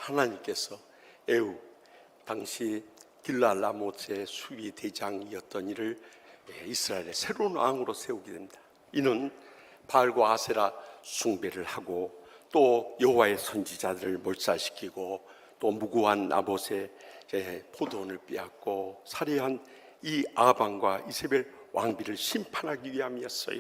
하나님께서 에우, 당시 길랄 라모스의 수비 대장이었던 이를 이스라엘의 새로운 왕으로 세우게 됩니다. 이는 바알과 아세라 숭배를 하고 또 여호와의 선지자들을 몰살시키고 또 무고한 나봇의 포도원을 빼앗고 살해한 이 아방과 이세벨 왕비를 심판하기 위함이었어요.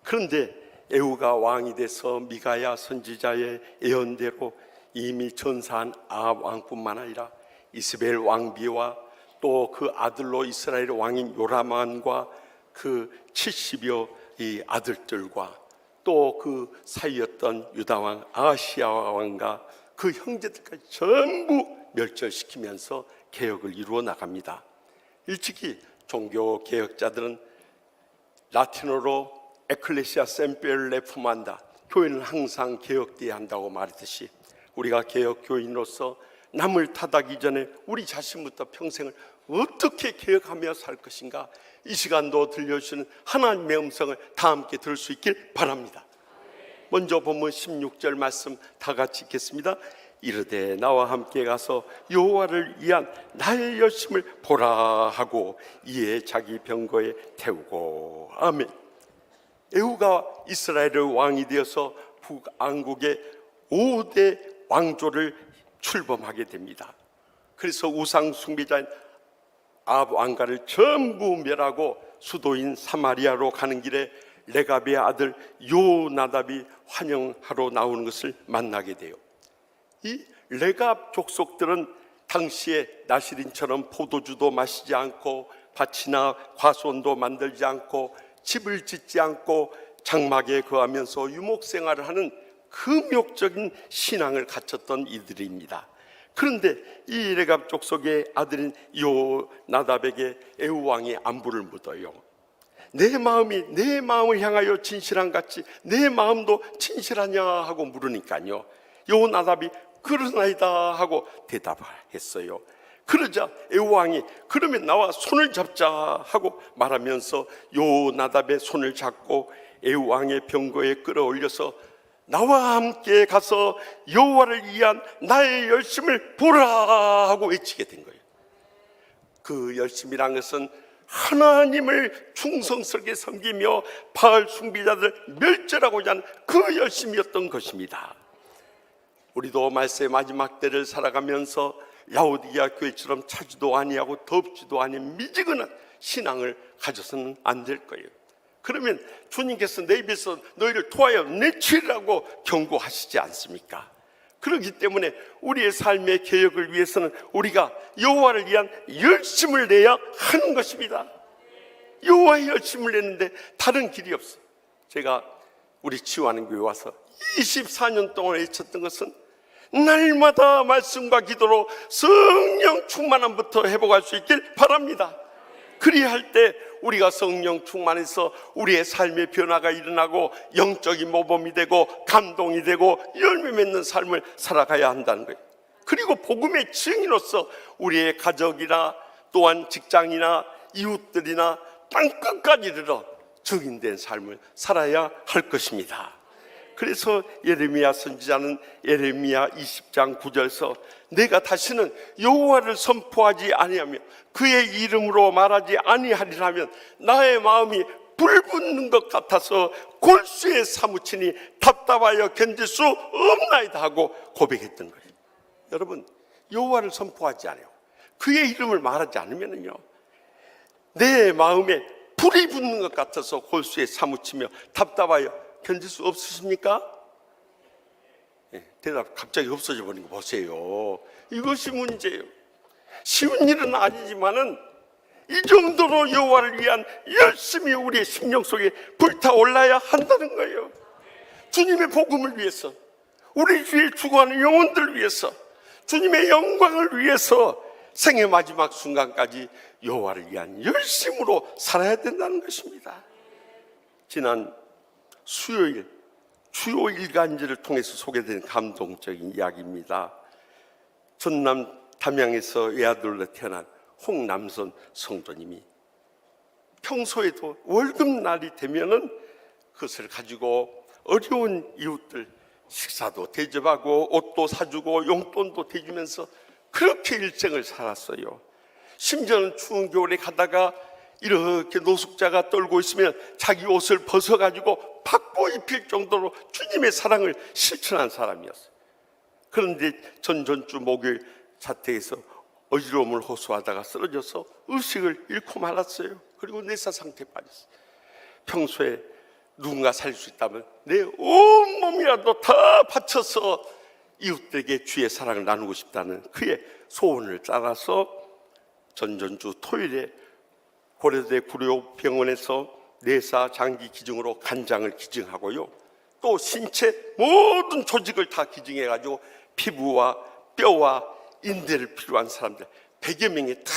그런데 에후가 왕이 돼서 미가야 선지자의 예언대로 이미 전사한 아합 왕뿐만 아니라 이세벨 왕비와 또 그 아들로 이스라엘 왕인 요람왕과 그 70여 이 아들들과 또 그 사이였던 유다왕 아하시야 왕과 그 형제들까지 전부 멸절시키면서 개혁을 이루어 나갑니다. 일찍이 종교 개혁자들은 라틴어로 에클레시아 셈페르 레포만다, 교회는 항상 개혁되어야 한다고 말했듯이 우리가 개혁 교인으로서 남을 탓하기 전에 우리 자신부터 평생을 어떻게 개혁하며 살 것인가, 이 시간도 들려주시는 하나님의 음성을 다 함께 들을 수 있길 바랍니다. 먼저 본문 16절 말씀 다 같이 읽겠습니다. 이르되 나와 함께 가서 여호와를 위한 나의 열심을 보라 하고 이에 자기 병거에 태우고. 아멘. 에후가 이스라엘의 왕이 되어서 북왕국의 5대 왕조를 출범하게 됩니다. 그래서 우상 숭배자인 아합 왕가를 전부 멸하고 수도인 사마리아로 가는 길에 레갑의 아들 요나답이 환영하러 나오는 것을 만나게 돼요. 이 레갑 족속들은 당시에 나시린처럼 포도주도 마시지 않고 밭이나 과수원도 만들지 않고 집을 짓지 않고 장막에 거하면서 유목생활을 하는 금욕적인 신앙을 갖췄던 이들입니다. 그런데 이 레갑 족속의 아들인 요나답에게 에후 왕이 안부를 묻어요. 내 마음이 내 마음을 향하여 진실한 같이 내 마음도 진실하냐 하고 물으니까요, 요나답이 그러나이다 하고 대답을 했어요. 그러자 에후 왕이 그러면 나와 손을 잡자 하고 말하면서 요나답의 손을 잡고 에후 왕의 병거에 끌어올려서 나와 함께 가서 여호와를 위한 나의 열심을 보라 하고 외치게 된 거예요. 그 열심이란 것은 하나님을 충성스럽게 섬기며 바알 숭배자들 멸절하고자 하는 그 열심이었던 것입니다. 우리도 말세의 마지막 때를 살아가면서 라오디게아 교회처럼 차지도 아니하고 덥지도 않은 미지근한 신앙을 가져서는 안 될 거예요. 그러면 주님께서 내 입에서 너희를 토하여 내치라고 경고하시지 않습니까? 그렇기 때문에 우리의 삶의 개혁을 위해서는 우리가 여호와를 위한 열심을 내야 하는 것입니다. 여호와의 열심을 내는데 다른 길이 없어요. 제가 우리 치유하는 교회 와서 24년 동안 외쳤던 것은 날마다 말씀과 기도로 성령 충만함부터 회복할 수 있길 바랍니다. 그리할 때 우리가 성령 충만해서 우리의 삶의 변화가 일어나고 영적인 모범이 되고 감동이 되고 열매 맺는 삶을 살아가야 한다는 거예요. 그리고 복음의 증인으로서 우리의 가족이나 또한 직장이나 이웃들이나 땅끝까지 이르러 증인된 삶을 살아야 할 것입니다. 그래서 예레미야 선지자는 예레미야 20장 9절에서 내가 다시는 여호와를 선포하지 아니하며 그의 이름으로 말하지 아니하리라면 나의 마음이 불붙는 것 같아서 골수에 사무치니 답답하여 견딜 수 없나이다 하고 고백했던 거예요. 여러분, 여호와를 선포하지 않아요. 그의 이름을 말하지 않으면요, 내 마음에 불이 붙는 것 같아서 골수에 사무치며 답답하여 견딜 수 없으십니까? 대답 갑자기 없어져 버린 거 보세요. 이것이 문제예요. 쉬운 일은 아니지만은 이 정도로 여호와를 위한 열심히 우리의 심령 속에 불타올라야 한다는 거예요. 주님의 복음을 위해서, 우리 주위에 죽어가는 영혼들을 위해서, 주님의 영광을 위해서 생의 마지막 순간까지 여호와를 위한 열심으로 살아야 된다는 것입니다. 지난 수요일 주요 일간지를 통해서 소개된 감동적인 이야기입니다. 전남 담양에서 외아들로 태어난 홍남선 성도님이 평소에도 월급날이 되면은 그것을 가지고 어려운 이웃들, 식사도 대접하고 옷도 사주고 용돈도 대주면서 그렇게 일생을 살았어요. 심지어는 추운 겨울에 가다가 이렇게 노숙자가 떨고 있으면 자기 옷을 벗어가지고 받고 입힐 정도로 주님의 사랑을 실천한 사람이었어요. 그런데 전전주 목요일 자택에서 어지러움을 호소하다가 쓰러져서 의식을 잃고 말았어요. 그리고 뇌사 상태에 빠졌어요. 평소에 누군가 살릴 수 있다면 내 온몸이라도 다 바쳐서 이웃들에게 주의 사랑을 나누고 싶다는 그의 소원을 따라서 전전주 토요일에 고려대 구로병원에서 뇌사 장기 기증으로 간장을 기증하고요, 또 신체 모든 조직을 다 기증해가지고 피부와 뼈와 인대를 필요한 사람들 100여 명이 다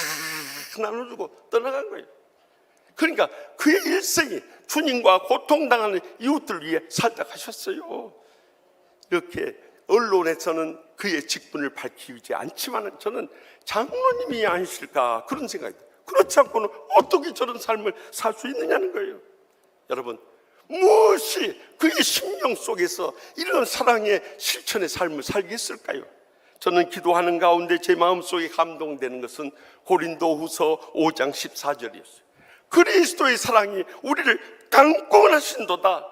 나눠주고 떠나간 거예요. 그러니까 그의 일생이 주님과 고통당하는 이웃들을 위해 살짝하셨어요. 이렇게 언론에서는 그의 직분을 밝히지 않지만 저는 장로님이 아니실까 그런 생각이 들어요. 그렇지 않고는 어떻게 저런 삶을 살 수 있느냐는 거예요. 여러분, 무엇이 그의 심령 속에서 이런 사랑의 실천의 삶을 살겠을까요? 저는 기도하는 가운데 제 마음속에 감동되는 것은 고린도후서 5장 14절이었어요. 그리스도의 사랑이 우리를 강권하신도다.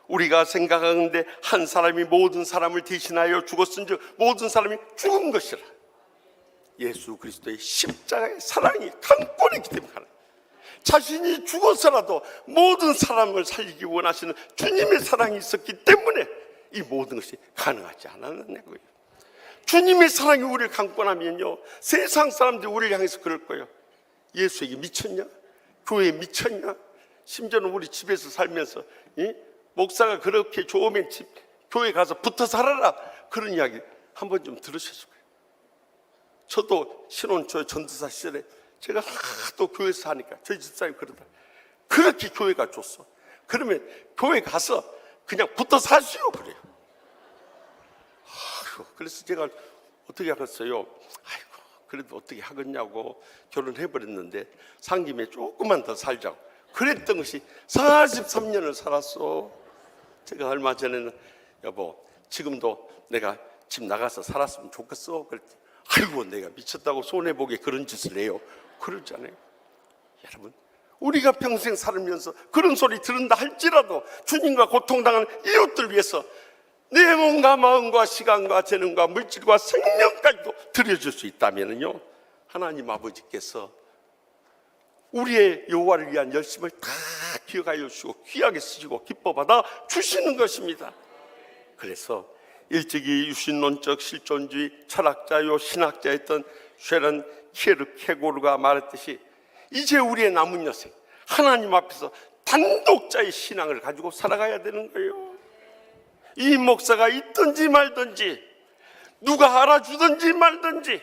우리가 생각하는데 한 사람이 모든 사람을 대신하여 죽었은즉 모든 사람이 죽은 것이라. 예수 그리스도의 십자가의 사랑이 강권했기 때문에 자신이 죽어서라도 모든 사람을 살리기 원하시는 주님의 사랑이 있었기 때문에 이 모든 것이 가능하지 않았는 거예요. 주님의 사랑이 우리를 강권하면요, 세상 사람들이 우리를 향해서 그럴 거예요. 예수에게 미쳤냐? 교회에 미쳤냐? 심지어는 우리 집에서 살면서 목사가 그렇게 좋으면 교회 가서 붙어 살아라, 그런 이야기 한 번 좀 들으셨을 거예요. 저도 신혼초에 전도사 시절에 제가 하도 교회에서 사니까 저희 집사람이 그러다, 그렇게 교회가 좋소. 그러면 교회 가서 그냥 붙어 사시오 그래요. 그래서 제가 어떻게 하겠어요? 아이고, 그래도 어떻게 하겠냐고 결혼해버렸는데 산 김에 조금만 더 살자고 그랬던 것이 43년을 살았어. 제가 얼마 전에는 여보, 지금도 내가 집 나가서 살았으면 좋겠어 그랬더니 아이고, 내가 미쳤다고 손해보게 그런 짓을 해요. 그러잖아요. 여러분, 우리가 평생 살면서 그런 소리 들은다 할지라도 주님과 고통당하는 이웃들 위해서 내 몸과 마음과 시간과 재능과 물질과 생명까지도 드려줄 수 있다면요, 하나님 아버지께서 우리의 여호와를 위한 열심을 다 기억하여 주시고 귀하게 쓰시고 기뻐받아 주시는 것입니다. 그래서 일찍이 유신론적 실존주의 철학자요 신학자였던 쉐런 키에르케고르가 말했듯이 이제 우리의 남은 여생 하나님 앞에서 단독자의 신앙을 가지고 살아가야 되는 거예요. 이 목사가 있든지 말든지 누가 알아주든지 말든지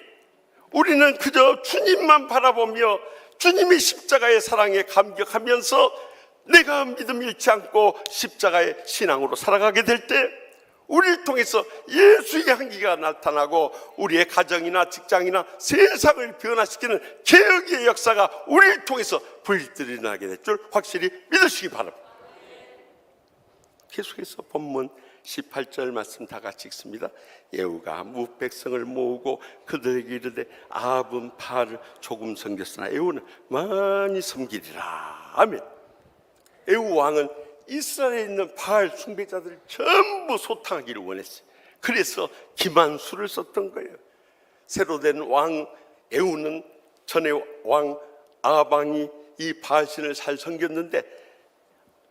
우리는 그저 주님만 바라보며 주님의 십자가의 사랑에 감격하면서 내가 믿음 잃지 않고 십자가의 신앙으로 살아가게 될 때 우리를 통해서 예수의 향기가 나타나고 우리의 가정이나 직장이나 세상을 변화시키는 개혁의 역사가 우리를 통해서 불들이 나게 될 줄 확실히 믿으시기 바랍니다. 계속해서 본문 18절 말씀 다 같이 읽습니다. 예후가 무백성을 모으고 그들에게 이르되 아합은 바알을 조금 섬겼으나 예후는 많이 섬기리라. 아멘. 예후 왕은 이스라엘에 있는 바알 숭배자들을 전부 소탕하기를 원했어요. 그래서 기만수를 썼던 거예요. 새로 된 왕 예후는 전에 왕 아합 왕이 이 바알신을 잘 섬겼는데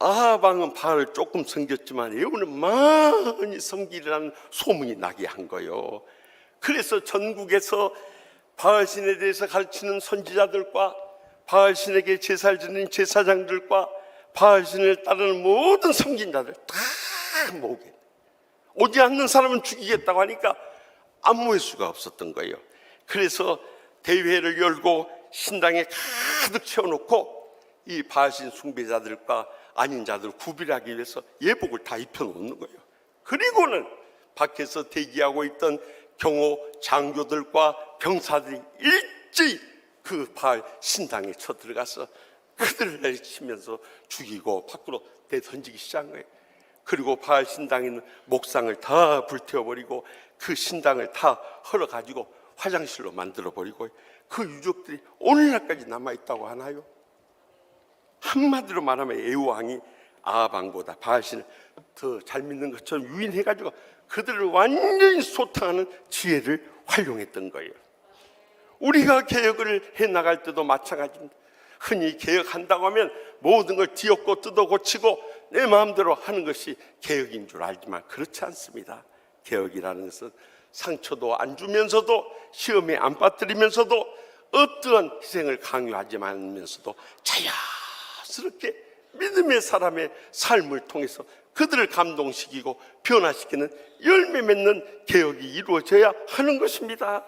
아합 왕은 바알을 조금 섬겼지만 예후는 많이 섬기라는 소문이 나게 한 거예요. 그래서 전국에서 바알신에 대해서 가르치는 선지자들과 바알신에게 제사를 드리는 제사장들과 바알신을 따르는 모든 섬긴자들 다 모으게, 오지 않는 사람은 죽이겠다고 하니까 안 모일 수가 없었던 거예요. 그래서 대회를 열고 신당에 가득 채워놓고 이 바알신 숭배자들과 아닌 자들을 구별하기 위해서 예복을 다 입혀놓는 거예요. 그리고는 밖에서 대기하고 있던 경호 장교들과 병사들이 일제히 그 바알 신당에 쳐들어가서 그들을 내리치면서 죽이고 밖으로 내던지기 시작한 거예요. 그리고 바알 신당에 있는 목상을 다 불태워버리고 그 신당을 다 헐어가지고 화장실로 만들어버리고 그 유적들이 오늘날까지 남아있다고 하나요? 한마디로 말하면 에우 왕이 아합 왕보다 바알 신을 더 잘 믿는 것처럼 유인해가지고 그들을 완전히 소탕하는 지혜를 활용했던 거예요. 우리가 개혁을 해나갈 때도 마찬가지입니다. 흔히 개혁한다고 하면 모든 걸 뒤엎고 뜯어 고치고 내 마음대로 하는 것이 개혁인 줄 알지만 그렇지 않습니다. 개혁이라는 것은 상처도 안 주면서도 시험에 안 빠뜨리면서도 어떠한 희생을 강요하지 않으면서도 자연스럽게 믿음의 사람의 삶을 통해서 그들을 감동시키고 변화시키는 열매 맺는 개혁이 이루어져야 하는 것입니다.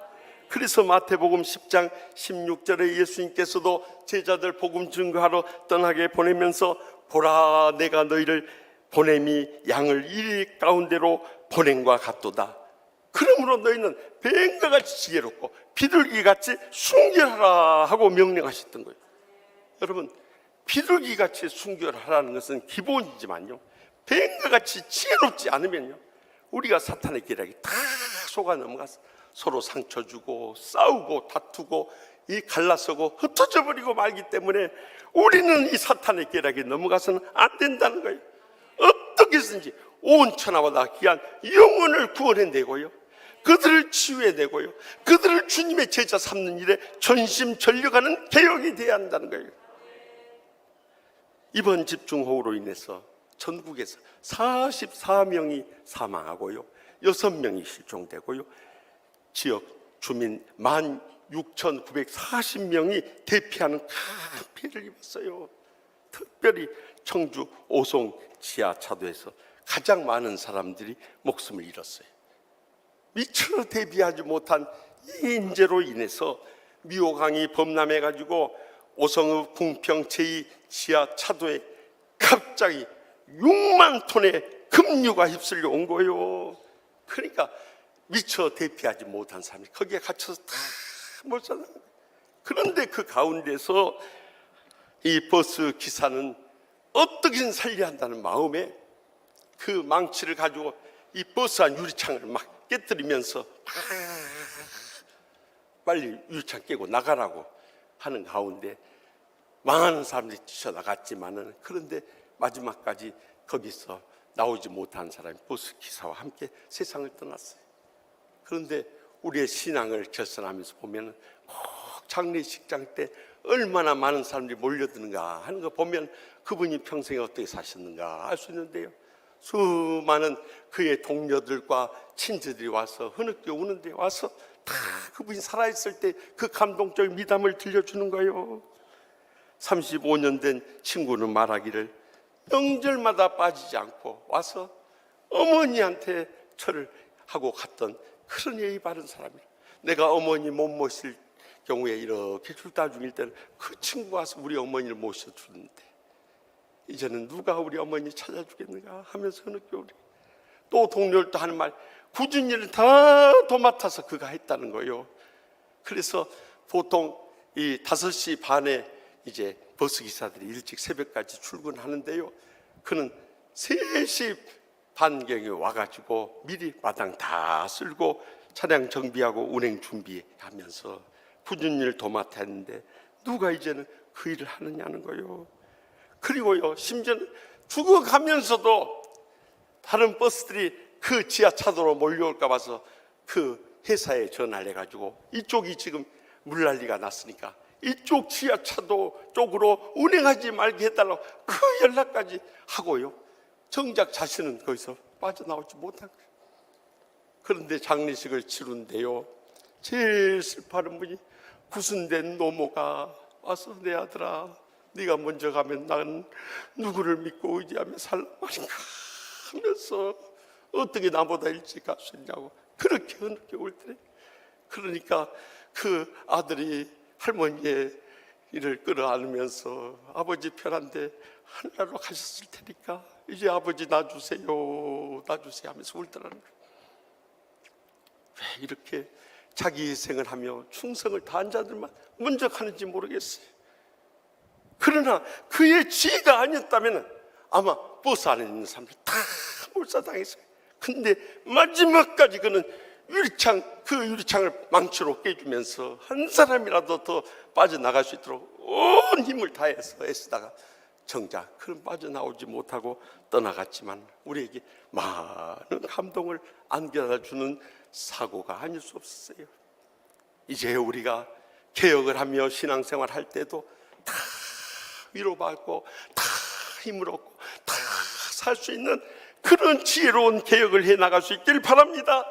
그래서 마태복음 10장 16절에 예수님께서도 제자들 복음 증거하러 떠나게 보내면서 보라 내가 너희를 보냄이 양을 이 가운데로 보냄과 같도다. 그러므로 너희는 뱀과 같이 지혜롭고 비둘기같이 순결하라 하고 명령하셨던 거예요. 여러분, 비둘기같이 순결하라는 것은 기본이지만요, 뱀과 같이 지혜롭지 않으면요, 우리가 사탄의 계략이 다 속아 넘어가서 서로 상처 주고 싸우고 다투고 이 갈라서고 흩어져 버리고 말기 때문에 우리는 이 사탄의 계략에 넘어가서는 안 된다는 거예요. 어떻게 해서든지 온 천하보다 귀한 영혼을 구원해내고요, 그들을 치유해내고요, 그들을 주님의 제자 삼는 일에 전심전력하는 개혁이 되어야 한다는 거예요. 이번 집중호우로 인해서 전국에서 44명이 사망하고요, 6명이 실종되고요, 지역 주민 16,940명이 대피하는 큰 피해를 입었어요. 특별히 청주 오송 지하차도에서 가장 많은 사람들이 목숨을 잃었어요. 미처 대비하지 못한 이 인재로 인해서 미호강이 범람해가지고 오성읍 궁평 제2 지하차도에 갑자기 6만 톤의 급류가 휩쓸려 온 거예요. 그러니까 미처 대피하지 못한 사람이 거기에 갇혀서 다 못 사는 거예요. 그런데 그 가운데서 이 버스 기사는 어떻게든 살려야 한다는 마음에 그 망치를 가지고 이 버스 안 유리창을 막 깨뜨리면서 빨리 유리창 깨고 나가라고 하는 가운데 많은 사람들이 뛰쳐나갔지만은, 그런데 마지막까지 거기서 나오지 못한 사람이 버스 기사와 함께 세상을 떠났어요. 그런데 우리의 신앙을 결선하면서 보면 꼭 장례식장 때 얼마나 많은 사람들이 몰려드는가 하는 거 보면 그분이 평생에 어떻게 사셨는가 알 수 있는데요, 수많은 그의 동료들과 친지들이 와서 흐느껴 우는데 와서 다 그분이 살아있을 때 그 감동적인 미담을 들려주는 거예요. 35년 된 친구는 말하기를 명절마다 빠지지 않고 와서 어머니한테 절을 하고 갔던 그런 예의 바른 사람이라. 내가 어머니 못 모실 경우에 이렇게 출타 중일 때는 그 친구가 와서 우리 어머니를 모셔주는데 이제는 누가 우리 어머니 찾아주겠는가 하면서 느껴. 우리 또 동료들도 하는 말, 굳은 일을 다 도맡아서 그가 했다는 거예요. 그래서 보통 이 5시 반에 이제 버스 기사들이 일찍 새벽까지 출근하는데요, 그는 3시 반경에 와가지고 미리 마당 다 쓸고 차량 정비하고 운행 준비하면서 굳은 일 도맡아 했는데 누가 이제는 그 일을 하느냐는 거예요. 그리고요, 심지어는 죽어가면서도 다른 버스들이 그 지하차도로 몰려올까 봐서 그 회사에 전화를 해가지고 이쪽이 지금 물난리가 났으니까 이쪽 지하차도 쪽으로 운행하지 말게 해달라고 그 연락까지 하고요, 정작 자신은 거기서 빠져나오지 못한 거예요. 그런데 장례식을 치른데요, 제일 슬퍼하는 분이 구순된 노모가 와서 내 아들아, 네가 먼저 가면 난 누구를 믿고 의지하며 살란 말인가 하면서 어떻게 나보다 일찍 갈 수 있냐고 그렇게 흐느껴 올 때, 그러니까 그 아들이 할머니의 일을 끌어안으면서 아버지 편한데 하늘나라로 가셨을 테니까 이제 아버지 놔주세요 놔주세요 하면서 울더라는 거예요. 왜 이렇게 자기 희생을 하며 충성을 다한 자들만 먼저 가는지 모르겠어요. 그러나 그의 지혜가 아니었다면 아마 버스 안에 있는 사람들 다 몰살당했어요. 근데 마지막까지 그는 그 유리창을 망치로 깨주면서 한 사람이라도 더 빠져나갈 수 있도록 온 힘을 다해서 애쓰다가 정작 그는 빠져나오지 못하고 떠나갔지만 우리에게 많은 감동을 안겨다 주는 사고가 아닐 수 없었어요. 이제 우리가 개혁을 하며 신앙생활 할 때도 다 위로받고 다 힘을 얻고 다 살 수 있는 그런 지혜로운 개혁을 해나갈 수 있길 바랍니다.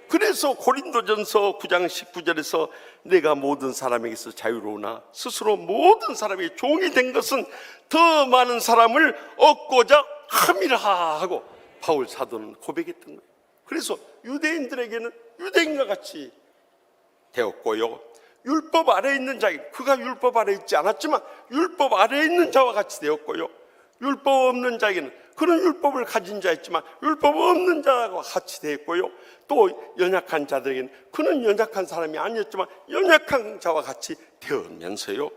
그래서 고린도전서 9장 19절에서 내가 모든 사람에게서 자유로우나 스스로 모든 사람의 종이 된 것은 더 많은 사람을 얻고자 함이라 하고 바울 사도는 고백했던 거예요. 그래서 유대인들에게는 유대인과 같이 되었고요, 율법 아래에 있는 자에게, 그가 율법 아래에 있지 않았지만 율법 아래에 있는 자와 같이 되었고요, 율법 없는 자에게는 그는 율법을 가진 자였지만 율법 없는 자와 같이 되었고요, 또 연약한 자들에게는 그는 연약한 사람이 아니었지만 연약한 자와 같이 되면서요,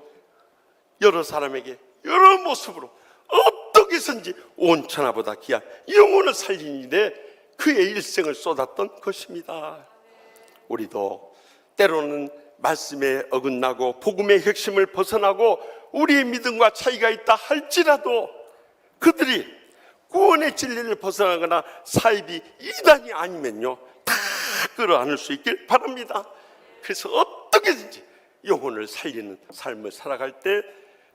여러 사람에게 여러 모습으로 어떻게 해서든지 온 천하보다 귀한 영혼을 살린 일에 그의 일생을 쏟았던 것입니다. 우리도 때로는 말씀에 어긋나고 복음의 핵심을 벗어나고 우리의 믿음과 차이가 있다 할지라도 그들이 구원의 진리를 벗어나거나 사입이 이단이 아니면요 다 끌어안을 수 있길 바랍니다. 그래서 어떻게든지 영혼을 살리는 삶을 살아갈 때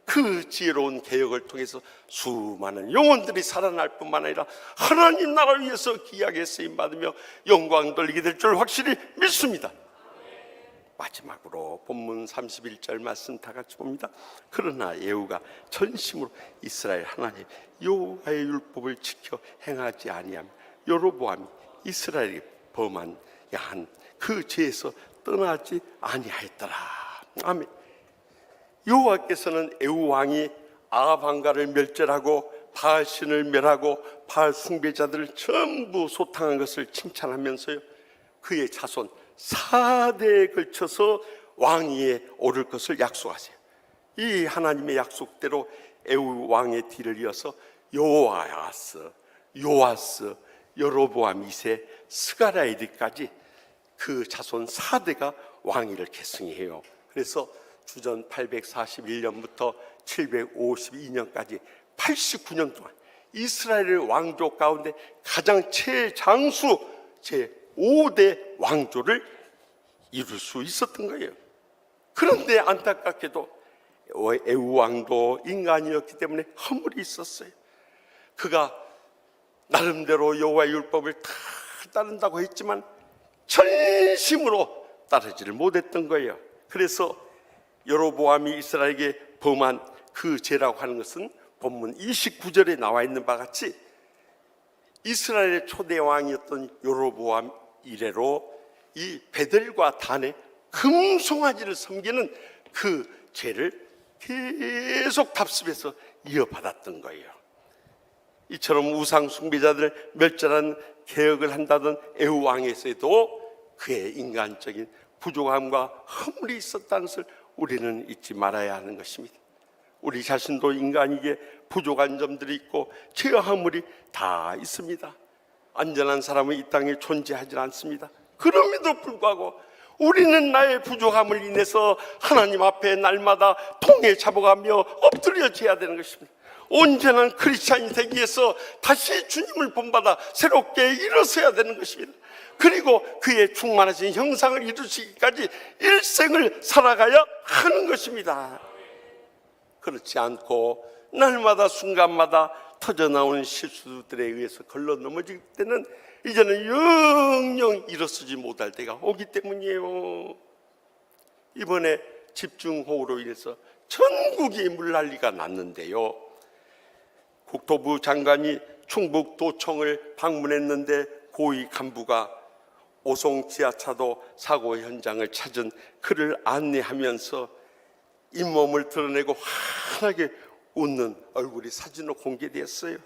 그 지혜로운 개혁을 통해서 수많은 영혼들이 살아날 뿐만 아니라 하나님 나라 위해서 귀하게 쓰임받으며 영광 돌리게 될 줄 확실히 믿습니다. 마지막으로 본문 31절 말씀 다 같이 봅니다. 그러나 예후가 전심으로 이스라엘 하나님 여호와의 율법을 지켜 행하지 아니하며 여로보암이 이스라엘이 범한 야한 그 죄에서 떠나지 아니하였더라. 아멘. 여호와께서는 에후 왕이 아합 왕가를 멸절하고 바알신을 멸하고 바알 숭배자들을 전부 소탕한 것을 칭찬하면서요, 그의 자손 4대에 걸쳐서 왕위에 오를 것을 약속하세요. 이 하나님의 약속대로 에후 왕의 뒤를 이어서 요아스, 여로보암 2세, 스가랴이까지 그 자손 4대가 왕위를 계승해요. 그래서 주전 841년부터 752년까지 89년 동안 이스라엘 왕조 가운데 가장 최장수 제5대 왕조를 이룰 수 있었던 거예요. 그런데 안타깝게도 에후 왕도 인간이었기 때문에 허물이 있었어요. 그가 나름대로 여호와의 율법을 다 따른다고 했지만 전심으로 따르지를 못했던 거예요. 그래서 여로보암이 이스라엘에게 범한 그 죄라고 하는 것은 본문 29절에 나와 있는 바와 같이 이스라엘의 초대 왕이었던 여로보암 이래로 이 베델과 단의 금송아지를 섬기는 그 죄를 계속 답습해서 이어받았던 거예요. 이처럼 우상 숭배자들을 멸절한 개혁을 한다던 에후 왕에서도 그의 인간적인 부족함과 허물이 있었다는 것을 우리는 잊지 말아야 하는 것입니다. 우리 자신도 인간에게 부족한 점들이 있고 죄와 허물이 다 있습니다. 안전한 사람은 이 땅에 존재하지 않습니다. 그럼에도 불구하고 우리는 나의 부족함을 인해서 하나님 앞에 날마다 통에 잡아가며 엎드려져야 되는 것입니다. 온전한 크리스찬이 되기 위해서 다시 주님을 본받아 새롭게 일어서야 되는 것입니다. 그리고 그의 충만하신 형상을 이루시기까지 일생을 살아가야 하는 것입니다. 그렇지 않고 날마다 순간마다 터져나오는 실수들에 의해서 걸러 넘어질 때는 이제는 영영 일어서지 못할 때가 오기 때문이에요. 이번에 집중호우로 인해서 전국이 물난리가 났는데요, 국토부 장관이 충북도청을 방문했는데 고위 간부가 오송 지하차도 사고 현장을 찾은 그를 안내하면서 잇몸을 드러내고 환하게 웃는 얼굴이 사진으로 공개되었어요.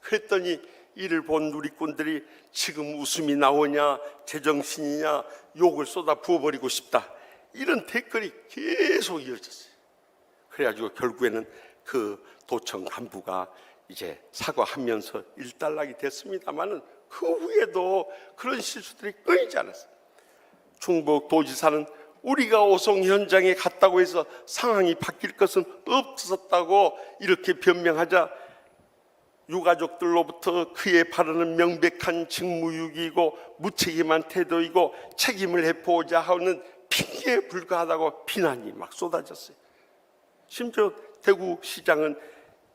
그랬더니 이를 본 누리꾼들이 지금 웃음이 나오냐, 제정신이냐, 욕을 쏟아 부어버리고 싶다, 이런 댓글이 계속 이어졌어요. 그래가지고 결국에는 그 도청 간부가 이제 사과하면서 일단락이 됐습니다만은 그 후에도 그런 실수들이 끊이지 않았어요. 충북 도지사는 우리가 오송 현장에 갔다고 해서 상황이 바뀔 것은 없었다고 이렇게 변명하자 유가족들로부터 그의 발언은 명백한 직무유기이고 무책임한 태도이고 책임을 회피하고자 하는 핑계에 불과하다고 비난이 막 쏟아졌어요. 심지어 대구시장은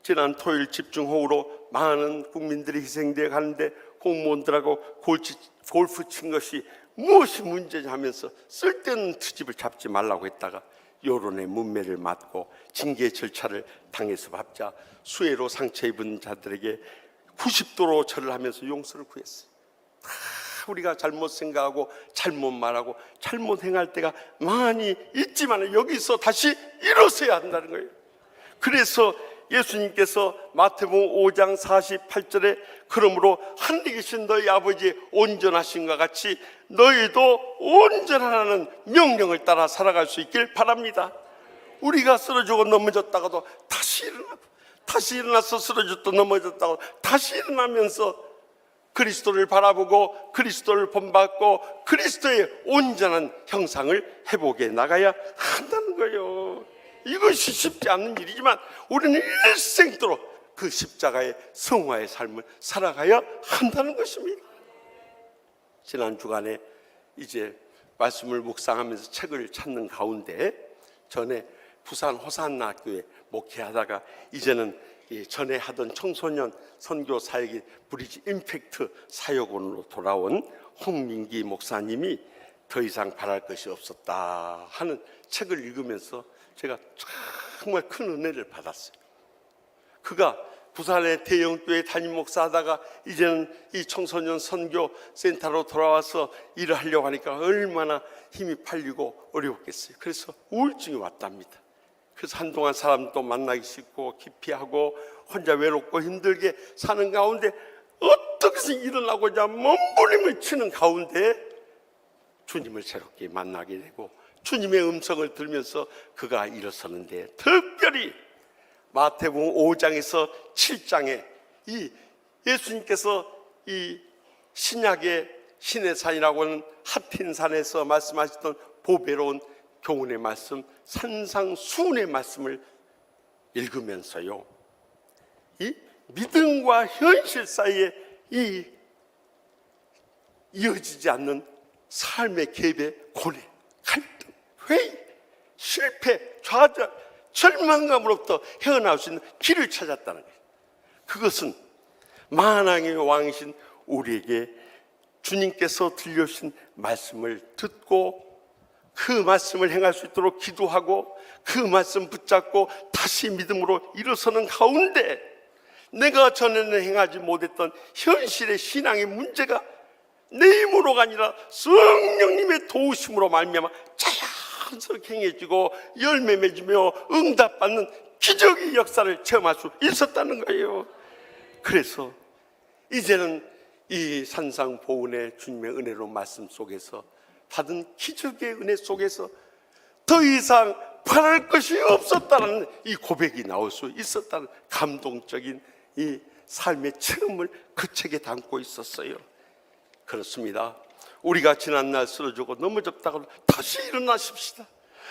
지난 토요일 집중호우로 많은 국민들이 희생되어 가는데 공무원들하고 골프 친 것이 무엇이 문제냐 하면서 쓸데없는 트집을 잡지 말라고 했다가 여론의 문매를 맞고 징계 절차를 당해서 밟자 수해로 상처 입은 자들에게 90도로 절을 하면서 용서를 구했어요. 다 우리가 잘못 생각하고 잘못 말하고 잘못 행할 때가 많이 있지만 여기서 다시 일어서야 한다는 거예요. 그래서 예수님께서 마태복음 5장 48절에 그러므로 하늘에 계신 너희 아버지 온전하신과 같이 너희도 온전하라는 명령을 따라 살아갈 수 있길 바랍니다. 우리가 쓰러지고 넘어졌다가도 다시 일어나고 다시 일어나서 쓰러졌다 넘어졌다고 다시 일어나면서 그리스도를 바라보고 그리스도를 본받고 그리스도의 온전한 형상을 회복해 나가야 한다는 거예요. 이것이 쉽지 않는 일이지만 우리는 일생도록 그 십자가의 성화의 삶을 살아가야 한다는 것입니다. 지난 주간에 이제 말씀을 묵상하면서 책을 찾는 가운데 전에 부산 호산나학교에 목회하다가 이제는 전에 하던 청소년 선교 사역이 브리지 임팩트 사역원으로 돌아온 홍민기 목사님이 더 이상 바랄 것이 없었다 하는 책을 읽으면서 제가 정말 큰 은혜를 받았어요. 그가 부산의 대형교회 담임 목사하다가 이제는 이 청소년 선교 센터로 돌아와서 일을 하려고 하니까 얼마나 힘이 팔리고 어려웠겠어요. 그래서 우울증이 왔답니다. 그래서 한동안 사람도 만나기 싫고 기피하고 혼자 외롭고 힘들게 사는 가운데 어떻게든 일어나고자 몸부림을 치는 가운데 주님을 새롭게 만나게 되고 주님의 음성을 들으면서 그가 일어서는데 특별히 마태복음 5장에서 7장에 이 예수님께서 이 신약의 시내산이라고 하는 핫힌산에서 말씀하셨던 보배로운 교훈의 말씀 산상수훈의 말씀을 읽으면서요, 이 믿음과 현실 사이에 이 이어지지 않는 삶의 갭의 고뇌, 갈등, 회의, 실패, 좌절, 절망감으로부터 헤어나올 수 있는 길을 찾았다는 거예요. 그것은 만왕의 왕이신 우리에게 주님께서 들려주신 말씀을 듣고 그 말씀을 행할 수 있도록 기도하고 그 말씀 붙잡고 다시 믿음으로 일어서는 가운데 내가 전에는 행하지 못했던 현실의 신앙의 문제가 내 힘으로가 아니라 성령님의 도우심으로 말미암아 자연스럽게 행해지고 열매 맺으며 응답받는 기적의 역사를 체험할 수 있었다는 거예요. 그래서 이제는 이 산상보훈의 주님의 은혜로 말씀 속에서 받은 기적의 은혜 속에서 더 이상 바랄 것이 없었다는 이 고백이 나올 수 있었다는 감동적인 이 삶의 체험을 그 책에 담고 있었어요. 그렇습니다. 우리가 지난날 쓰러지고 넘어졌다고 다시 일어나십시다.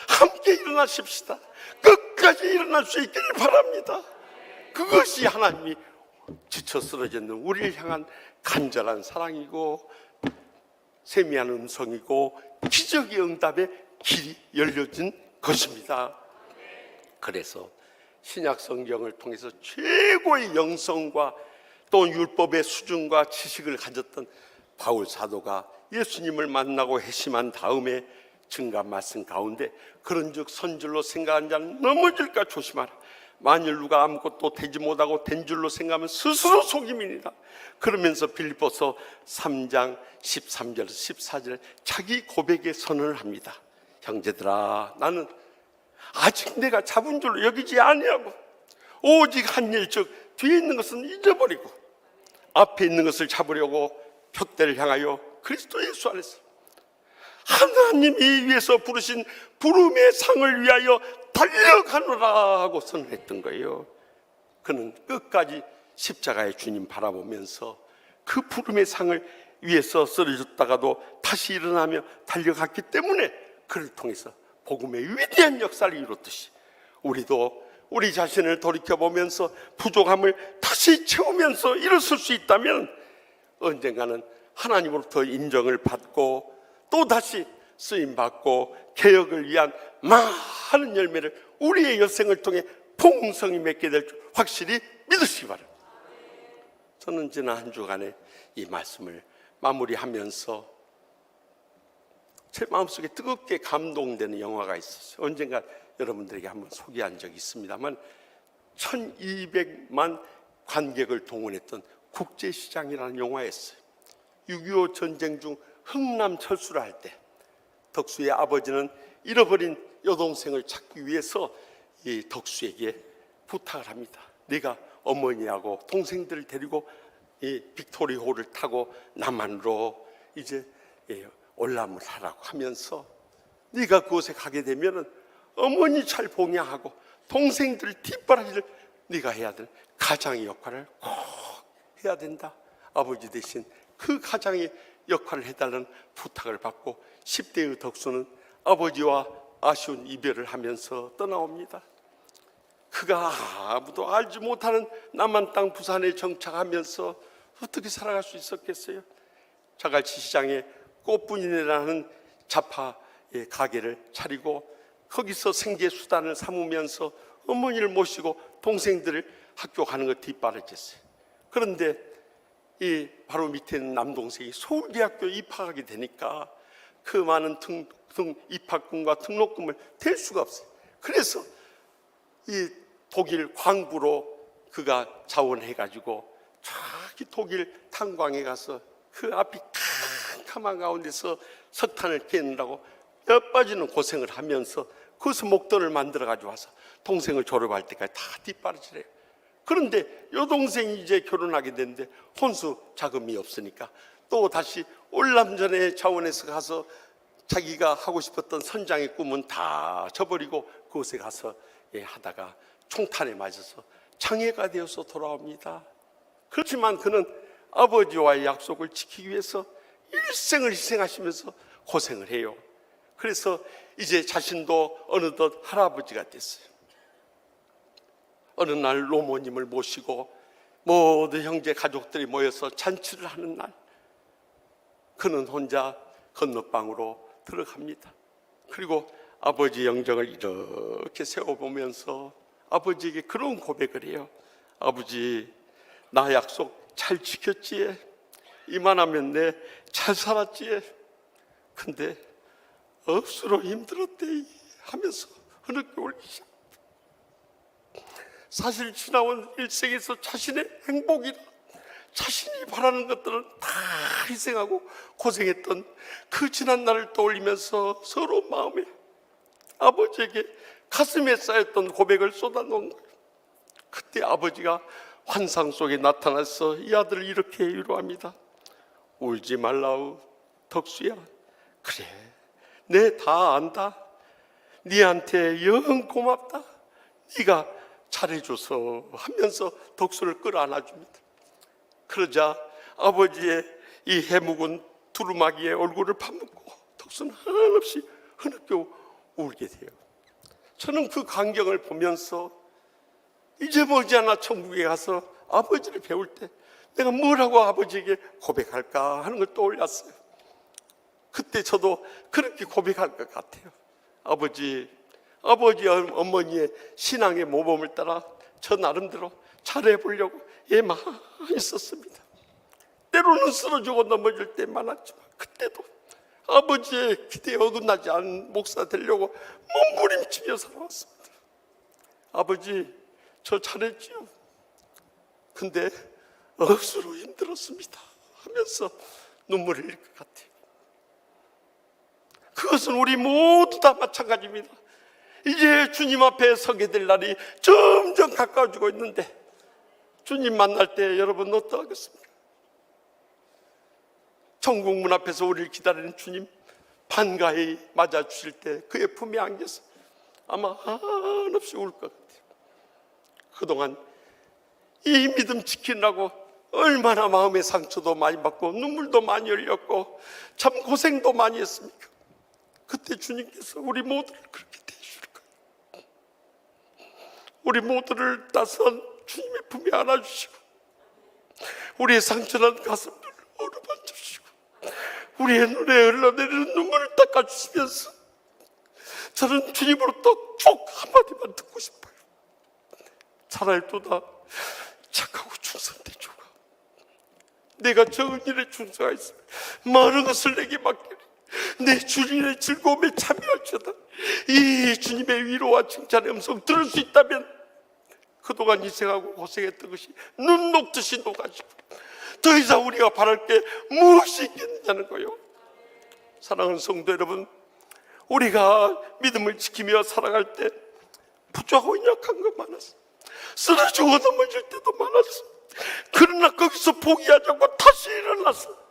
함께 일어나십시다. 끝까지 일어날 수 있기를 바랍니다. 그것이 하나님이 지쳐 쓰러졌는 우리를 향한 간절한 사랑이고 세미한 음성이고 기적의 응답의 길이 열려진 것입니다. 그래서 신약 성경을 통해서 최고의 영성과 또 율법의 수준과 지식을 가졌던 바울 사도가 예수님을 만나고 회심한 다음에 증거 말씀 가운데 그런즉 선줄로 생각한 자는 넘어질까 조심하라. 만일 누가 아무것도 되지 못하고 된 줄로 생각하면 스스로 속임이니라. 그러면서 빌립보서 3장 13절 14절에 자기 고백의 선언을 합니다. 형제들아, 나는 아직 내가 잡은 줄로 여기지 아니하고 오직 한 일, 즉 뒤에 있는 것은 잊어버리고 앞에 있는 것을 잡으려고 표대를 향하여 그리스도 예수 안에서 하나님이 위해서 부르신 부름의 상을 위하여 달려가노라 하고 선언했던 거예요. 그는 끝까지 십자가의 주님 바라보면서 그 부름의 상을 위해서 쓰러졌다가도 다시 일어나며 달려갔기 때문에 그를 통해서 복음의 위대한 역사를 이뤘듯이 우리도 우리 자신을 돌이켜보면서 부족함을 다시 채우면서 일어설 수 있다면 언젠가는 하나님으로부터 인정을 받고 또다시 쓰임받고 개혁을 위한 많은 열매를 우리의 여생을 통해 풍성히 맺게 될 줄 확실히 믿으시기 바랍니다. 저는 지난 한 주간에 이 말씀을 마무리하면서 제 마음속에 뜨겁게 감동되는 영화가 있었어요. 언젠가 여러분들에게 한번 소개한 적이 있습니다만 1200만 관객을 동원했던 국제시장이라는 영화였어요. 6.25 전쟁 중 흥남 철수를 할 때 덕수의 아버지는 잃어버린 여동생을 찾기 위해서 이 덕수에게 부탁을 합니다. 네가 어머니하고 동생들을 데리고 이 빅토리호를 타고 남한으로 이제 올람을 하라고 하면서 네가 그곳에 가게 되면은 어머니 잘 봉양하고 동생들 뒷바라지를 네가 해야 될 가장의 역할을 꼭 해야 된다. 아버지 대신 그 가장의 역할을 해달라는 부탁을 받고 10대의 덕수는 아버지와 아쉬운 이별을 하면서 떠나옵니다. 그가 아무도 알지 못하는 남한 땅 부산에 정착하면서 어떻게 살아갈 수 있었겠어요? 자갈치 시장에 꽃분이라는 자파의 가게를 차리고 거기서 생계 수단을 삼으면서 어머니를 모시고 동생들을 학교 가는 거 뒷바라지했어요. 그런데 이 바로 밑에 있는 남동생이 서울대학교 입학하게 되니까 그 많은 입학금과 등록금을 댈 수가 없어요. 그래서 이 독일 광부로 그가 자원해가지고 저기 독일 탄광에 가서 그 앞이 캄캄한 가운데서 석탄을 캐느라고 몇 빠지는 고생을 하면서 거기서 목돈을 만들어 가지고 와서 동생을 졸업할 때까지 다 뒷바라지래요. 그런데 여동생이 이제 결혼하게 됐는데 혼수 자금이 없으니까 또 다시 올남전의 자원에서 가서 자기가 하고 싶었던 선장의 꿈은 다 저버리고 그곳에 가서 하다가 총탄에 맞아서 장애가 되어서 돌아옵니다. 그렇지만 그는 아버지와의 약속을 지키기 위해서 일생을 희생하시면서 고생을 해요. 그래서 이제 자신도 어느덧 할아버지가 됐어요. 어느 날 노모님을 모시고 모든 형제 가족들이 모여서 잔치를 하는 날, 그는 혼자 건너방으로 들어갑니다. 그리고 아버지 영정을 이렇게 세워보면서 아버지에게 그런 고백을 해요. 아버지, 나 약속 잘 지켰지에? 이만하면 내 잘 살았지에? 근데 억수로 힘들었대 하면서 흐느껴 울기 시작. 사실 지나온 일생에서 자신의 행복이나 자신이 바라는 것들을 다 희생하고 고생했던 그 지난 날을 떠올리면서 서로 마음에 아버지에게 가슴에 쌓였던 고백을 쏟아놓은 거예요. 그때 아버지가 환상 속에 나타나서 이 아들을 이렇게 위로합니다. 울지 말라우 덕수야. 그래, 내 다 안다. 니한테 영 고맙다. 네가 잘해줘서 하면서 덕수를 끌어안아줍니다. 그러자 아버지의 이 해묵은 두루마기에 얼굴을 파묻고 덕수는 한없이 흐느껴 울게 돼요. 저는 그 광경을 보면서 이제 머지않아 천국에 가서 아버지를 배울 때 내가 뭘 하고 아버지에게 고백할까 하는 걸 떠올렸어요. 그때 저도 그렇게 고백할 것 같아요. 아버지, 어머니의 신앙의 모범을 따라 저 나름대로 잘해보려고 많이 썼습니다. 때로는 쓰러지고 넘어질 때 많았지만 그때도 아버지의 기대에 어긋나지 않은 목사 되려고 몸부림치며 살아왔습니다. 아버지, 저 잘했지요. 근데 억수로 힘들었습니다 하면서 눈물을 흘릴 것 같아요. 그것은 우리 모두 다 마찬가지입니다. 이제 주님 앞에 서게 될 날이 점점 가까워지고 있는데 주님 만날 때 여러분 어떠하겠습니까? 천국 문 앞에서 우리를 기다리는 주님 반가이 맞아 주실 때 그의 품에 안겨서 아마 한없이 울 것 같아요. 그동안 이 믿음 지키려고 얼마나 마음의 상처도 많이 받고 눈물도 많이 흘렸고 참 고생도 많이 했습니까? 그때 주님께서 우리 모두를 그렇게 대해줄 거예요. 우리 모두를 따스한 주님의 품에 안아주시고 우리의 상처난 가슴을 어루만져주시고 우리의 눈에 흘러내리는 눈물을 닦아주시면서 저는 주님으로부터 쭉 한마디만 듣고 싶어요. 차라리도다 착하고 충성되주가 내가 적은 일에 충성하였으면 많은 것을 내게 맡기리 내 주님의 즐거움에 참여할지어다. 이 주님의 위로와 칭찬의 음성 들을 수 있다면 그동안 희생하고 고생했던 것이 눈 녹듯이 녹아지고 더 이상 우리가 바랄 게 무엇이 있겠느냐는 거요. 사랑하는 성도 여러분, 우리가 믿음을 지키며 살아갈 때 부족하고 약한 것 많았어. 쓰러지고 넘어질 때도 많았어. 그러나 거기서 포기하지 않고 다시 일어났어.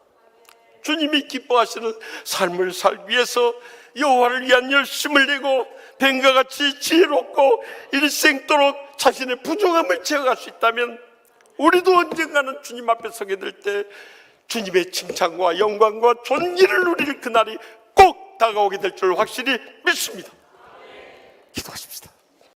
주님이 기뻐하시는 삶을 살기 위해서 여호와를 위한 열심을 내고 뱀과 같이 지혜롭고 일생도록 자신의 부족함을 채워갈 수 있다면 우리도 언젠가는 주님 앞에 서게 될 때 주님의 칭찬과 영광과 존귀를 누릴 그날이 꼭 다가오게 될 줄 확실히 믿습니다.